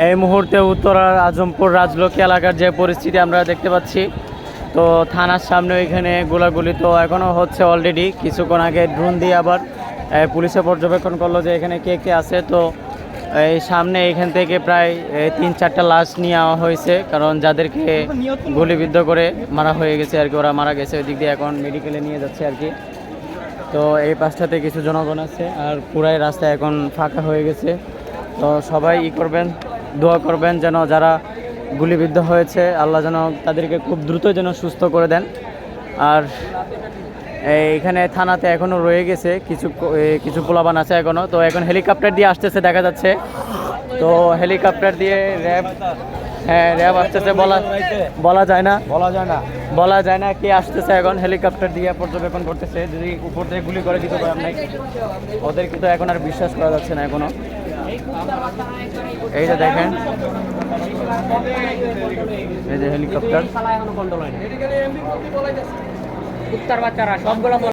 এই মুহূর্তে উত্তরার আজমপুর রাজলক্ষ্মী এলাকার যে পরিস্থিতি আমরা দেখতে পাচ্ছি, তো থানার সামনে এখানে গোলাগুলি তো এখনও হচ্ছে অলরেডি। কিছুক্ষণ আগে ড্রোন দিয়ে আবার পুলিশে পর্যবেক্ষণ করলো যে এখানে কে কে আছে। তো এই সামনে এখান থেকে প্রায় 3-4টা লাশ নিয়ে আসা হয়েছে, কারণ যাদেরকে গুলিবিদ্ধ করে মারা হয়ে গেছে আর কি, ওরা মারা গেছে। ওই দিক দিয়ে এখন মেডিকেলে নিয়ে যাচ্ছে আর কি। তো এই পাশটাতে কিছু জনগণ আছে, আর পুরাই রাস্তা এখন ফাঁকা হয়ে গেছে। তো সবাই করবেন, দোয়া করবেন যেন যারা গুলিবিদ্ধ হয়েছে আল্লাহ যেন তাদেরকে খুব দ্রুত যেন সুস্থ করে দেন। আর এইখানে থানাতে এখনও রয়ে গেছে কিছু পোলাবান আছে এখনও। তো এখন হেলিকপ্টার দিয়ে আসতেছে দেখা যাচ্ছে। তো হেলিকপ্টার দিয়ে র্যাব আসতেছে, বলা যায় না কি আসতেছে। এখন হেলিকপ্টার দিয়ে পর্যবেক্ষণ করতেছে, যদি উপর থেকে গুলি করে দিতে পারে নাই। ওদের কিন্তু এখন আর বিশ্বাস করা যাচ্ছে না এখনো। এই যে দেখেন, এই যে হেলিকপ্টার, বাচ্চারা সবগুলো